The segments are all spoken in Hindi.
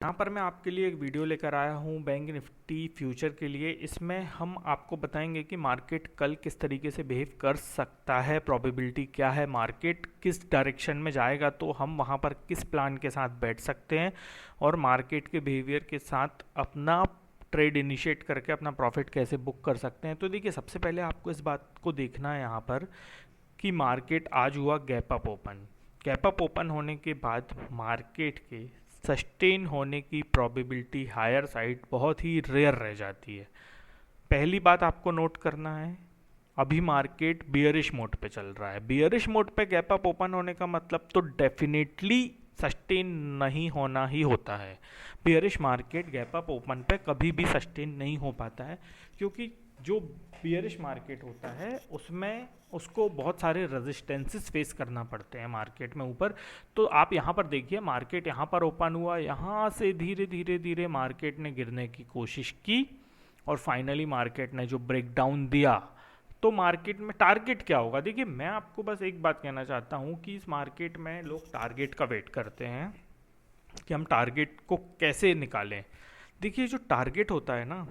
यहाँ पर मैं आपके लिए एक वीडियो लेकर आया हूँ बैंक निफ्टी फ्यूचर के लिए। इसमें हम आपको बताएंगे कि मार्केट कल किस तरीके से बिहेव कर सकता है, प्रोबेबिलिटी क्या है, मार्केट किस डायरेक्शन में जाएगा, तो हम वहाँ पर किस प्लान के साथ बैठ सकते हैं और मार्केट के बिहेवियर के साथ अपना ट्रेड इनिशिएट करके अपना प्रॉफिट कैसे बुक कर सकते हैं। तो देखिए, सबसे पहले आपको इस बात को देखना है यहाँ पर कि मार्केट आज हुआ gap up open. Gap up open होने के बाद मार्केट के सस्टेन होने की प्रोबेबिलिटी हायर साइड बहुत ही रेयर रह जाती है। पहली बात आपको नोट करना है, अभी मार्केट बियरिश मोड पे चल रहा है। बियरिश मोड पे गैप अप ओपन होने का मतलब तो डेफिनेटली सस्टेन नहीं होना ही होता है। Bearish market gap up open पे कभी भी सस्टेन नहीं हो पाता है, क्योंकि जो बियरिश मार्केट होता है उसमें उसको बहुत सारे रेजिस्टेंसेस फेस करना पड़ते हैं मार्केट में ऊपर। तो आप यहाँ पर देखिए, मार्केट यहाँ पर ओपन हुआ, यहाँ से धीरे धीरे धीरे मार्केट ने गिरने की कोशिश की और फाइनली मार्केट ने जो ब्रेकडाउन दिया। तो मार्केट में टारगेट क्या होगा? देखिए, मैं आपको बस एक बात कहना चाहता हूँ कि इस मार्केट में लोग टारगेट का वेट करते हैं कि हम टारगेट को कैसे निकालें। देखिए, जो टारगेट होता है ना,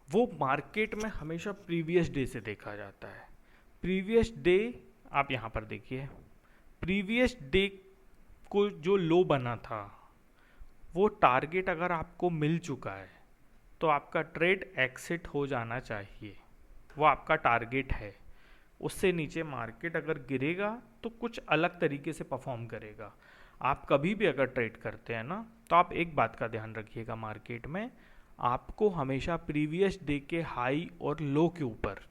वो मार्केट में हमेशा प्रीवियस डे से देखा जाता है। प्रीवियस डे आप यहाँ पर देखिए, प्रीवियस डे को जो लो बना था वो टारगेट अगर आपको मिल चुका है तो आपका ट्रेड एक्सिट हो जाना चाहिए, वो आपका टारगेट है। उससे नीचे मार्केट अगर गिरेगा तो कुछ अलग तरीके से परफॉर्म करेगा। आप कभी भी अगर ट्रेड करते हैं ना, तो आप एक बात का ध्यान रखिएगा, मार्केट में आपको हमेशा प्रीवियस डे के हाई और लो के ऊपर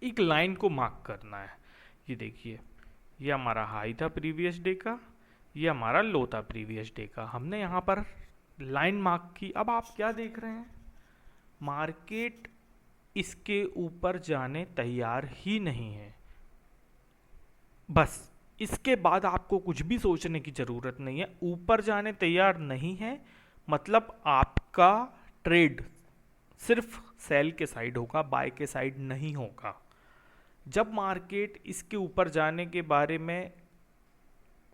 एक लाइन को मार्क करना है। ये देखिए, ये हमारा हाई था प्रीवियस डे का, ये हमारा लो था प्रीवियस डे का। हमने यहाँ पर लाइन मार्क की। अब आप क्या देख रहे हैं, मार्केट इसके ऊपर जाने तैयार ही नहीं है। बस इसके बाद आपको कुछ भी सोचने की ज़रूरत नहीं है। ऊपर जाने तैयार नहीं है मतलब आपका ट्रेड सिर्फ सेल के साइड होगा, बाय के साइड नहीं होगा। जब मार्केट इसके ऊपर जाने के बारे में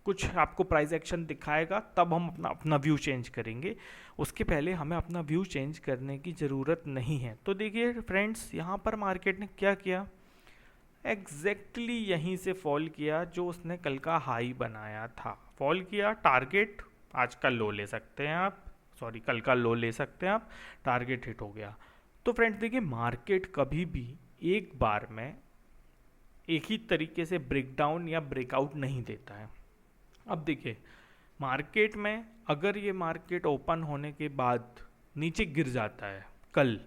कुछ आपको प्राइस एक्शन दिखाएगा तब हम अपना अपना व्यू चेंज करेंगे। उसके पहले हमें अपना व्यू चेंज करने की ज़रूरत नहीं है। तो देखिए फ्रेंड्स, यहाँ पर मार्केट ने क्या किया, एग्जैक्टली यहीं से फॉल किया जो उसने कल का हाई बनाया था। फॉल किया, टारगेट आज का लो ले सकते हैं आप, सॉरी कल का लो ले सकते हैं आप, टारगेट हिट हो गया। तो फ्रेंड्स देखिए, मार्केट कभी भी एक बार में एक ही तरीके से ब्रेकडाउन या ब्रेकआउट नहीं देता है। अब देखिए, मार्केट में अगर ये मार्केट ओपन होने के बाद नीचे गिर जाता है, कल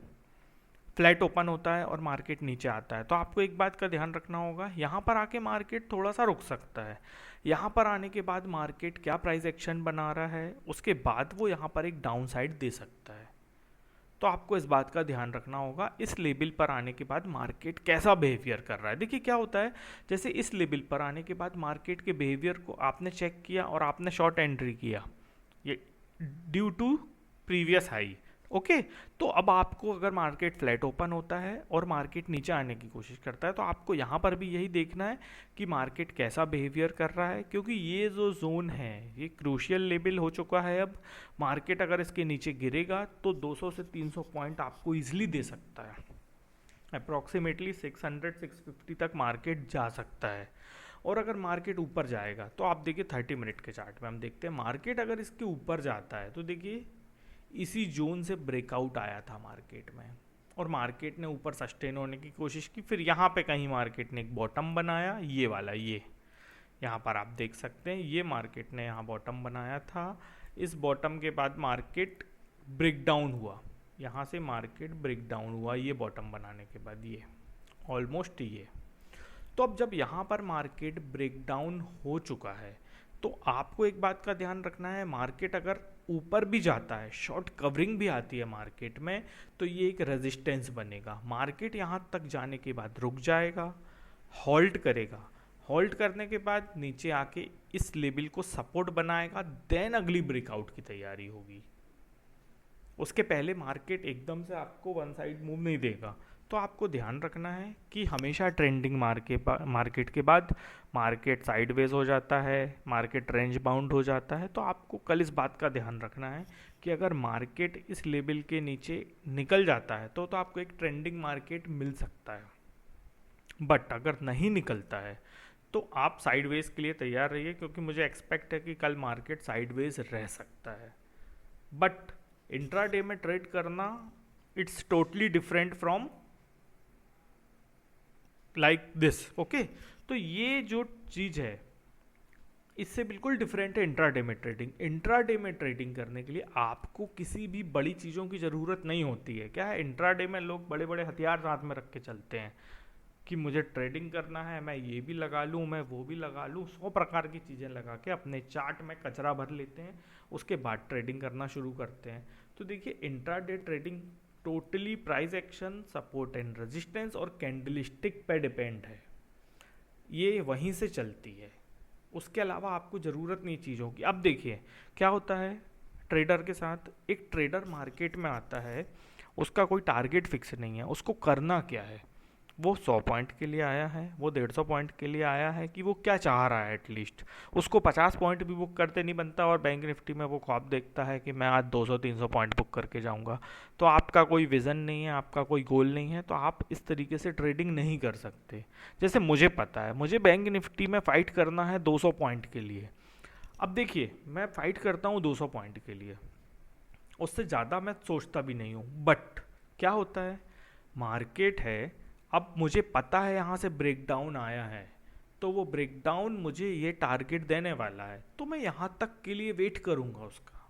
फ्लैट ओपन होता है और मार्केट नीचे आता है, तो आपको एक बात का ध्यान रखना होगा, यहाँ पर आके मार्केट थोड़ा सा रुक सकता है। यहाँ पर आने के बाद मार्केट क्या प्राइस एक्शन बना रहा है, उसके बाद वो यहाँ पर एक डाउन साइड दे सकता है। तो आपको इस बात का ध्यान रखना होगा, इस लेवल पर आने के बाद मार्केट कैसा बिहेवियर कर रहा है। देखिए क्या होता है, जैसे इस लेवल पर आने के बाद मार्केट के बिहेवियर को आपने चेक किया और आपने शॉर्ट एंट्री किया, ये due to previous high. Okay, तो अब आपको अगर मार्केट फ्लैट ओपन होता है और मार्केट नीचे आने की कोशिश करता है, तो आपको यहाँ पर भी यही देखना है कि मार्केट कैसा बिहेवियर कर रहा है, क्योंकि ये जो जोन है ये क्रूशियल लेवल हो चुका है। अब मार्केट अगर इसके नीचे गिरेगा तो 200 से 300 पॉइंट आपको ईजिली दे सकता है, अप्रॉक्सीमेटली 600-650 तक मार्केट जा सकता है। और अगर मार्केट ऊपर जाएगा तो आप देखिए 30 मिनट के चार्ट में हम देखते हैं, मार्केट अगर इसके ऊपर जाता है तो देखिए इसी जोन से ब्रेकआउट आया था मार्केट में और मार्केट ने ऊपर सस्टेन होने की कोशिश की। फिर यहाँ पे कहीं मार्केट ने एक बॉटम बनाया, ये वाला, ये यहाँ पर आप देख सकते हैं, ये मार्केट ने यहाँ बॉटम बनाया था। इस बॉटम के बाद मार्केट ब्रेकडाउन हुआ, यहाँ से मार्केट ब्रेकडाउन हुआ ये बॉटम बनाने के बाद, ये ऑलमोस्ट ये। तो अब जब यहाँ पर मार्केट ब्रेकडाउन हो चुका है तो आपको एक बात का ध्यान रखना है, मार्केट अगर ऊपर भी जाता है, शॉर्ट कवरिंग भी आती है मार्केट में, तो ये एक रेजिस्टेंस बनेगा। मार्केट यहाँ तक जाने के बाद रुक जाएगा, हॉल्ट करेगा, हॉल्ट करने के बाद नीचे आके इस लेवल को सपोर्ट बनाएगा, देन अगली ब्रेकआउट की तैयारी होगी। उसके पहले मार्केट एकदम से आपको वन साइड मूव नहीं देगा, तो आपको ध्यान रखना है कि हमेशा ट्रेंडिंग मार्केट के बाद मार्केट साइडवेज हो जाता है, मार्केट रेंज बाउंड हो जाता है। तो आपको कल इस बात का ध्यान रखना है कि अगर मार्केट इस लेवल के नीचे निकल जाता है तो आपको एक ट्रेंडिंग मार्केट मिल सकता है, बट अगर नहीं निकलता है तो आप साइडवेज के लिए तैयार रहिए, क्योंकि मुझे एक्सपेक्ट है कि कल मार्केट साइडवेज रह सकता है। बट इंट्राडे में ट्रेड करना it's totally different from like this, okay. तो ये जो चीज़ है इससे बिल्कुल डिफरेंट है इंट्राडे में ट्रेडिंग। इंट्राडे में ट्रेडिंग करने के लिए आपको किसी भी बड़ी चीज़ों की ज़रूरत नहीं होती है। क्या है, इंट्राडे में लोग बड़े बड़े हथियार साथ में रख के चलते हैं कि मुझे ट्रेडिंग करना है, मैं ये भी लगा लूँ, मैं वो भी लगा लूँ, 100 प्रकार की चीज़ें लगा के अपने चार्ट में कचरा भर लेते हैं, उसके बाद ट्रेडिंग करना शुरू करते हैं। तो देखिए, intraday trading totally price action, support and resistance और कैंडलस्टिक पे डिपेंड है, ये वहीं से चलती है। उसके अलावा आपको ज़रूरत नहीं चीज़ों की। अब देखिए क्या होता है ट्रेडर के साथ। एक ट्रेडर मार्केट में आता है, उसका कोई टारगेट फिक्स नहीं है, उसको करना क्या है। वो 100 पॉइंट के लिए आया है, वो 150 पॉइंट के लिए आया है, कि वो क्या चाह रहा है। एटलीस्ट उसको 50 पॉइंट भी बुक करते नहीं बनता, और बैंक निफ्टी में वो ख्वाब देखता है कि मैं आज 200-300 पॉइंट बुक करके जाऊंगा। तो आपका कोई विज़न नहीं है, आपका कोई गोल नहीं है, तो आप इस तरीके से ट्रेडिंग नहीं कर सकते। जैसे मुझे पता है, मुझे बैंक निफ्टी में फ़ाइट करना है 200 पॉइंट के लिए। अब देखिए, मैं फ़ाइट करता हूँ 200 पॉइंट के लिए, उससे ज़्यादा मैं सोचता भी नहीं हूँ। बट क्या होता है, मार्केट है, अब मुझे पता है यहाँ से ब्रेकडाउन आया है, तो वो ब्रेकडाउन मुझे ये टारगेट देने वाला है, तो मैं यहाँ तक के लिए वेट करूँगा उसका,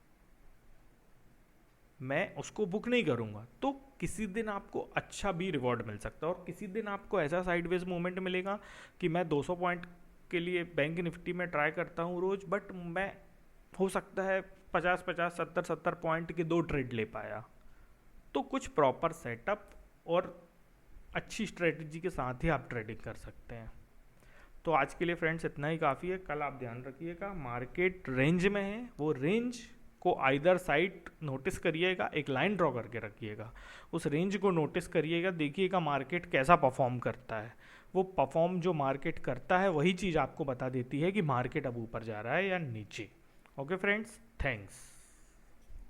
मैं उसको बुक नहीं करूँगा। तो किसी दिन आपको अच्छा भी रिवॉर्ड मिल सकता है, और किसी दिन आपको ऐसा साइडवेज मूवमेंट मिलेगा कि मैं 200 पॉइंट के लिए बैंक निफ्टी में ट्राई करता हूँ रोज़, बट मैं हो सकता है 50-50, 70-70 पॉइंट के 2 ट्रेड ले पाया। तो कुछ प्रॉपर सेटअप और अच्छी स्ट्रेटजी के साथ ही आप ट्रेडिंग कर सकते हैं। तो आज के लिए फ्रेंड्स इतना ही काफ़ी है। कल आप ध्यान रखिएगा, मार्केट रेंज में है, वो रेंज को आइदर साइड नोटिस करिएगा, एक लाइन ड्रॉ करके रखिएगा, उस रेंज को नोटिस करिएगा, देखिएगा मार्केट कैसा परफॉर्म करता है। वो परफॉर्म जो मार्केट करता है वही चीज़ आपको बता देती है कि मार्केट अब ऊपर जा रहा है या नीचे। Okay friends, thanks.